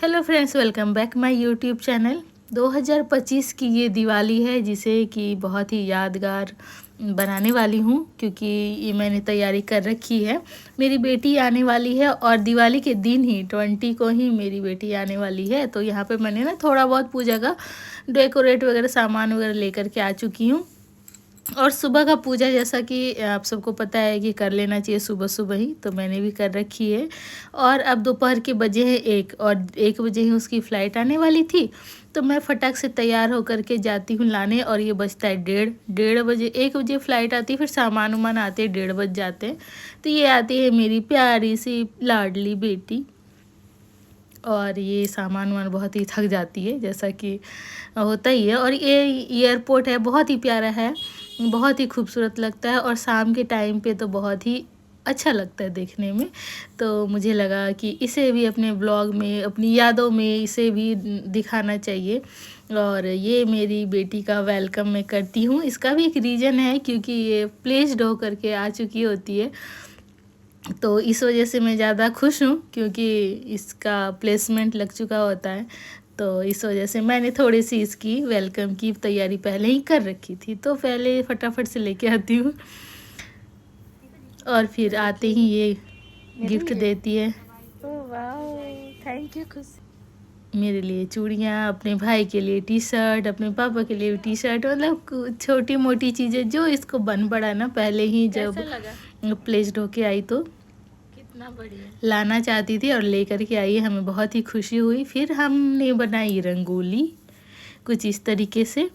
Hello friends, welcome back my YouTube channel. 2025 की ये दिवाली है जिसे कि बहुत ही यादगार बनाने वाली हूँ, क्योंकि ये मैंने तैयारी कर रखी है। मेरी बेटी आने वाली है और दिवाली के दिन ही 20 को ही मेरी बेटी आने वाली है। तो यहाँ पे मैंने ना थोड़ा बहुत पूजा का डेकोरेट वगैरह सामान वगैरह लेकर के आ चुकी हूँ। और सुबह का पूजा जैसा कि आप सबको पता है कि कर लेना चाहिए सुबह सुबह ही, तो मैंने भी कर रखी है। और अब दोपहर के बजे हैं 1 और 1 बजे ही उसकी फ़्लाइट आने वाली थी। तो मैं फटाक से तैयार होकर के जाती हूँ लाने, और ये बजता है 1:30 बजे। 1 बजे फ़्लाइट आती है, फिर सामान वामान आते 1:30 बज जाते हैं। तो ये आती है मेरी प्यारी सी लाडली बेटी, और ये सामान वामान बहुत ही थक जाती है, जैसा कि होता ही है। और ये एयरपोर्ट है, बहुत ही प्यारा है, बहुत ही खूबसूरत लगता है, और शाम के टाइम पे तो बहुत ही अच्छा लगता है देखने में। तो मुझे लगा कि इसे भी अपने ब्लॉग में, अपनी यादों में इसे भी दिखाना चाहिए। और ये मेरी बेटी का वेलकम मैं करती हूँ। इसका भी एक रीज़न है, क्योंकि ये प्लेस्ड होकर के आ चुकी होती है, तो इस वजह से मैं ज़्यादा खुश हूँ, क्योंकि इसका प्लेसमेंट लग चुका होता है। तो इस वजह से मैंने थोड़ी सी इसकी वेलकम की तैयारी पहले ही कर रखी थी, तो पहले फटाफट से लेके आती हूँ, और फिर आते ही ये गिफ्ट देती है। थैंक यू खुश। मेरे लिए चूड़ियाँ, अपने भाई के लिए टी शर्ट, अपने पापा के लिए टी शर्ट, मतलब छोटी मोटी चीज़ें जो इसको बन पड़ा ना पहले ही, जब प्लेस्ड होके आई तो कितना बढ़िया लाना चाहती थी और लेकर के आई। हमें बहुत ही खुशी हुई। फिर हमने बनाई रंगोली कुछ इस तरीके से,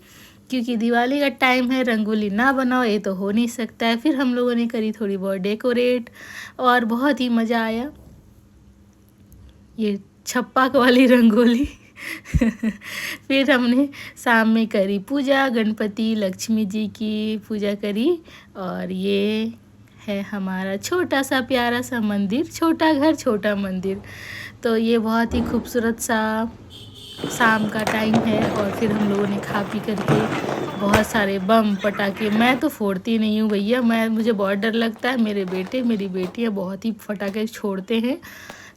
क्योंकि दिवाली का टाइम है, रंगोली ना बनाओ ये तो हो नहीं सकता है। फिर हम लोगों ने करी थोड़ी बहुत डेकोरेट, और बहुत ही मज़ा आया। ये छप्पक वाली रंगोली फिर हमने शाम में करी पूजा, गणपति लक्ष्मी जी की पूजा करी। और ये है हमारा छोटा सा प्यारा सा मंदिर, छोटा घर छोटा मंदिर। तो ये बहुत ही खूबसूरत सा शाम का टाइम है। और फिर हम लोगों ने खा पी करके बहुत सारे बम पटाखे, मैं तो फोड़ती नहीं हूँ भैया, मुझे बहुत डर लगता है। मेरे बेटे मेरी बेटियाँ बहुत ही पटाखे छोड़ते हैं।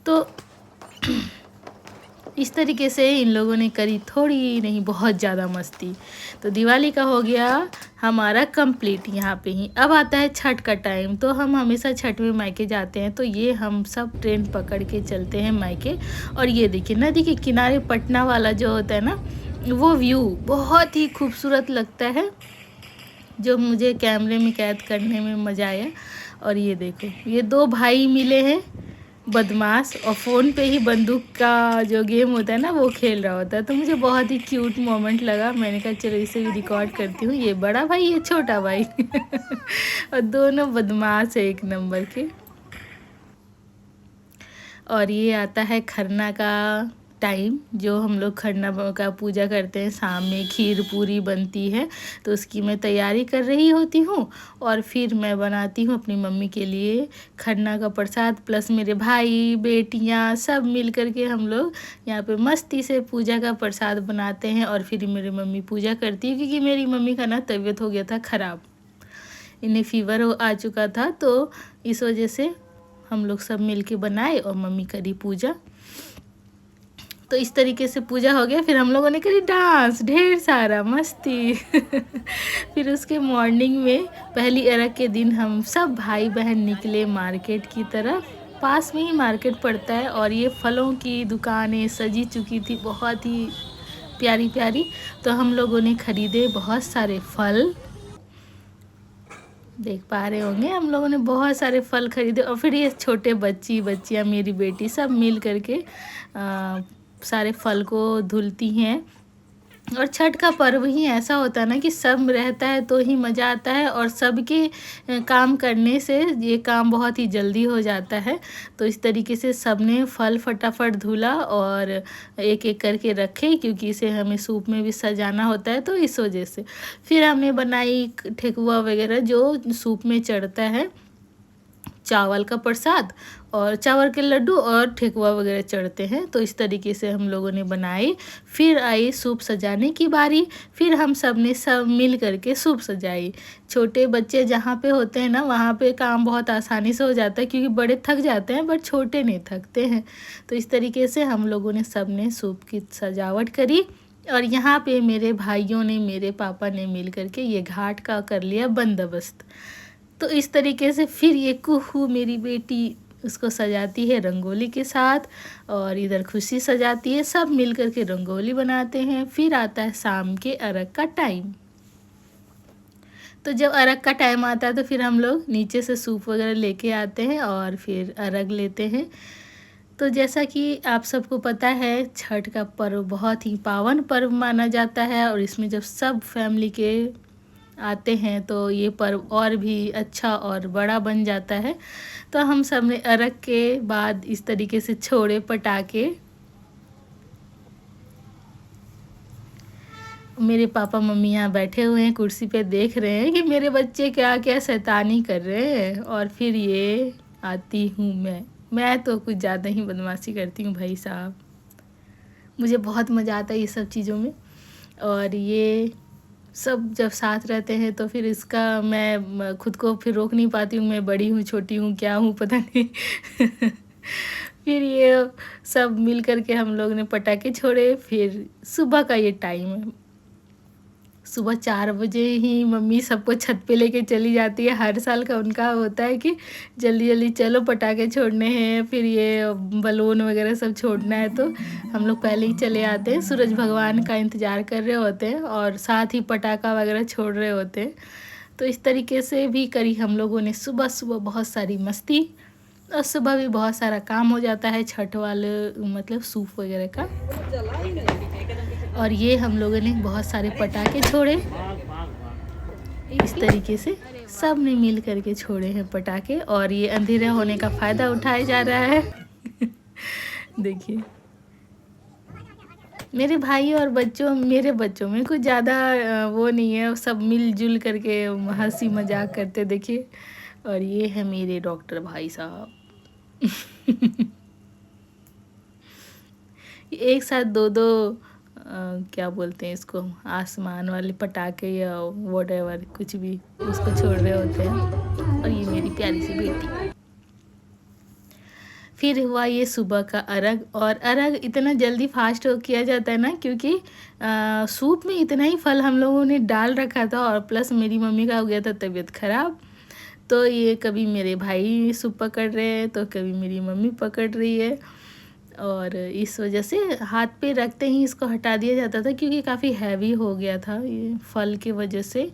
तो इस तरीके से इन लोगों ने करी थोड़ी नहीं बहुत ज़्यादा मस्ती। तो दिवाली का हो गया हमारा कंप्लीट यहाँ पे ही। अब आता है छठ का टाइम, तो हम हमेशा छठ में मायके जाते हैं, तो ये हम सब ट्रेन पकड़ के चलते हैं मायके। और ये देखिए नदी के किनारे पटना वाला जो होता है ना, वो व्यू बहुत ही खूबसूरत लगता है, जो मुझे कैमरे में कैद करने में मज़ा आया। और ये देखो ये 2 भाई मिले हैं बदमाश, और फ़ोन पे ही बंदूक का जो गेम होता है ना वो खेल रहा होता है। तो मुझे बहुत ही क्यूट मोमेंट लगा, मैंने कहा चलो इसे भी रिकॉर्ड करती हूँ। ये बड़ा भाई, ये छोटा भाई और दोनों बदमाश है एक नंबर के। और ये आता है खरना का टाइम, जो हम लोग खरना का पूजा करते हैं। शाम में खीर पूरी बनती है, तो उसकी मैं तैयारी कर रही होती हूँ। और फिर मैं बनाती हूँ अपनी मम्मी के लिए खरना का प्रसाद, प्लस मेरे भाई बेटियाँ सब मिल कर के हम लोग यहाँ पे मस्ती से पूजा का प्रसाद बनाते हैं। और फिर मेरी मम्मी पूजा करती है, क्योंकि मेरी मम्मी का ना तबीयत हो गया था ख़राब, इन्हें फीवर आ चुका था। तो इस वजह से हम लोग सब मिल के बनाए और मम्मी करी पूजा। तो इस तरीके से पूजा हो गया। फिर हम लोगों ने करी डांस, ढेर सारा मस्ती फिर उसके मॉर्निंग में पहली अरग के दिन हम सब भाई बहन निकले मार्केट की तरफ। पास में ही मार्केट पड़ता है, और ये फलों की दुकानें सजी चुकी थी बहुत ही प्यारी प्यारी। तो हम लोगों ने खरीदे बहुत सारे फल, देख पा रहे होंगे हम लोगों ने बहुत सारे फल खरीदे। और फिर ये छोटे बच्चियाँ मेरी बेटी सब मिल करके सारे फल को धुलती हैं। और छठ का पर्व ही ऐसा होता है ना कि सब रहता है तो ही मज़ा आता है, और सबके काम करने से ये काम बहुत ही जल्दी हो जाता है। तो इस तरीके से सबने फल फटाफट धुला और एक एक करके रखे, क्योंकि इसे हमें सूप में भी सजाना होता है, तो इस वजह से। फिर हमने बनाई ठेकुआ वगैरह जो सूप में चढ़ता है, चावल का प्रसाद। और चावल के लड्डू और ठेकुआ वगैरह चढ़ते हैं। तो इस तरीके से हम लोगों ने बनाई। फिर आई सूप सजाने की बारी। फिर हम सब ने सब मिल करके सूप सजाई। छोटे बच्चे जहाँ पे होते हैं ना, वहाँ पे काम बहुत आसानी से हो जाता है, क्योंकि बड़े थक जाते हैं बट छोटे नहीं थकते हैं। तो इस तरीके से हम लोगों ने सब ने सूप की सजावट करी। और यहाँ पे मेरे भाइयों ने, मेरे पापा ने मिल करके ये घाट का कर लिया बंदोबस्त। तो इस तरीके से फिर ये कुहू मेरी बेटी उसको सजाती है रंगोली के साथ, और इधर खुशी सजाती है। सब मिल करके रंगोली बनाते हैं। फिर आता है शाम के अर्घ का टाइम। तो जब अर्घ का टाइम आता है तो फिर हम लोग नीचे से सूप वगैरह लेके आते हैं और फिर अर्घ लेते हैं। तो जैसा कि आप सबको पता है, छठ का पर्व बहुत ही पावन पर्व माना जाता है, और इसमें जब सब फैमिली के आते हैं तो ये पर्व और भी अच्छा और बड़ा बन जाता है। तो हम सब ने अर्घ के बाद इस तरीके से छोड़े पटाखे। मेरे पापा मम्मी यहाँ बैठे हुए हैं कुर्सी पे, देख रहे हैं कि मेरे बच्चे क्या क्या शैतानी कर रहे हैं। और फिर ये आती हूँ मैं तो कुछ ज़्यादा ही बदमाशी करती हूँ भाई साहब। मुझे बहुत मज़ा आता है ये सब चीज़ों में। और ये सब जब साथ रहते हैं तो फिर इसका मैं खुद को फिर रोक नहीं पाती हूँ। मैं बड़ी हूँ, छोटी हूँ, क्या हूँ पता नहीं। फिर ये सब मिल करके हम लोग ने पटाखे छोड़े। फिर सुबह का ये टाइम है। सुबह 4 बजे ही मम्मी सबको छत पे लेके चली जाती है। हर साल का उनका होता है कि जल्दी जल्दी चलो पटाखे छोड़ने हैं, फिर ये बलून वगैरह सब छोड़ना है। तो हम लोग पहले ही चले आते हैं, सूरज भगवान का इंतज़ार कर रहे होते हैं और साथ ही पटाखा वगैरह छोड़ रहे होते हैं। तो इस तरीके से भी करी हम लोगों ने सुबह सुबह बहुत सारी मस्ती। और सुबह भी बहुत सारा काम हो जाता है छठ वाले मतलब सूप वगैरह का। और ये हम लोगों ने बहुत सारे पटाखे छोड़े। इस तरीके से सब ने मिल करके छोड़े हैं पटाखे, और ये अंधेरा होने का फ़ायदा उठाया जा रहा है। देखिए मेरे भाई और मेरे बच्चों में कुछ ज़्यादा वो नहीं है, सब मिलजुल करके हंसी मजाक करते देखिए। और ये है मेरे डॉक्टर भाई साहब। एक साथ दो क्या बोलते हैं इसको, आसमान वाले पटाखे या व्हाटएवर कुछ भी, उसको छोड़ रहे होते हैं। और ये मेरी प्यारी सी बेटी। फिर हुआ ये सुबह का अर्घ। और अर्घ इतना जल्दी फास्ट किया जाता है ना, क्योंकि सूप में इतना ही फल हम लोगों ने डाल रखा था, और प्लस मेरी मम्मी का हो गया था तबीयत ख़राब। तो ये कभी मेरे भाई सूप पकड़ रहे हैं तो कभी मेरी मम्मी पकड़ रही है, और इस वजह से हाथ पे रखते ही इसको हटा दिया जाता था, क्योंकि काफ़ी हैवी हो गया था ये फल के वजह से।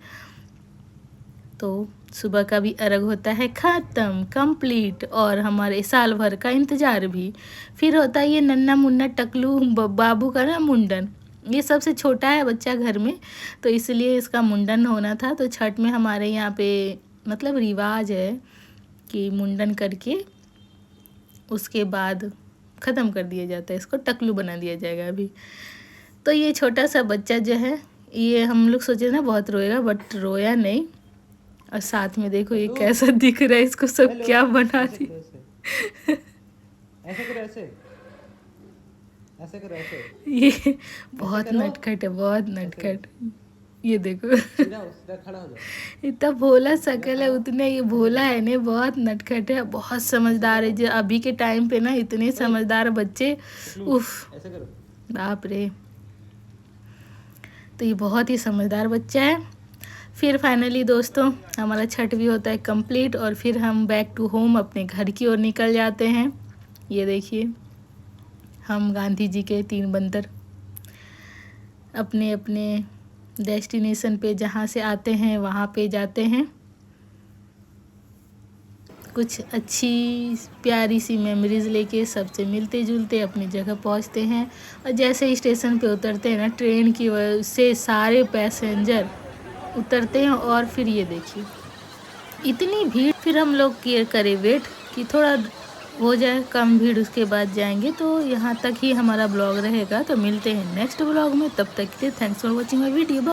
तो सुबह का भी अर्घ होता है ख़त्म, कंप्लीट, और हमारे साल भर का इंतज़ार भी। फिर होता है ये नन्ना मुन्ना टकलू बाबू का ना मुंडन। ये सबसे छोटा है बच्चा घर में, तो इसलिए इसका मुंडन होना था। तो छठ में हमारे यहाँ पे मतलब रिवाज है कि मुंडन करके उसके बाद ख़त्म कर दिया जाता है, इसको टकलू बना दिया जाएगा अभी। तो ये छोटा सा बच्चा जो है, ये हम लोग सोचे ना बहुत रोएगा, बट रोया नहीं। और साथ में देखो ये कैसा दिख रहा है, इसको सब क्या बना दी। ऐसे करो, ऐसे करो, ऐसे। ये बहुत नटखट है, बहुत नटखट। ये देखो सीधा खड़ा हो जाओ। इतना भोला शकल है, उतने ये भोला है ने, बहुत नटखट है, बहुत समझदार है। जो अभी के टाइम पे ना इतने समझदार बच्चे, उफ ऐसे करो। बाप रे। तो ये बहुत ही समझदार बच्चा है। फिर फाइनली दोस्तों हमारा छठ भी होता है कंप्लीट, और फिर हम बैक टू होम अपने घर की ओर निकल जाते हैं। ये देखिए हम गांधी जी के 3 बंदर अपने अपने डेस्टिनेशन पे जहाँ से आते हैं वहाँ पे जाते हैं। कुछ अच्छी प्यारी सी मेमोरीज़ लेके सबसे मिलते जुलते अपनी जगह पहुँचते हैं। और जैसे ही स्टेशन पे उतरते हैं ना, ट्रेन की वजह से सारे पैसेंजर उतरते हैं, और फिर ये देखिए इतनी भीड़। फिर हम लोग करें वेट कि थोड़ा हो जाए कम भीड़, उसके बाद जाएंगे। तो यहाँ तक ही हमारा ब्लॉग रहेगा। तो मिलते हैं नेक्स्ट ब्लॉग में, तब तक के लिए thanks for watching my video.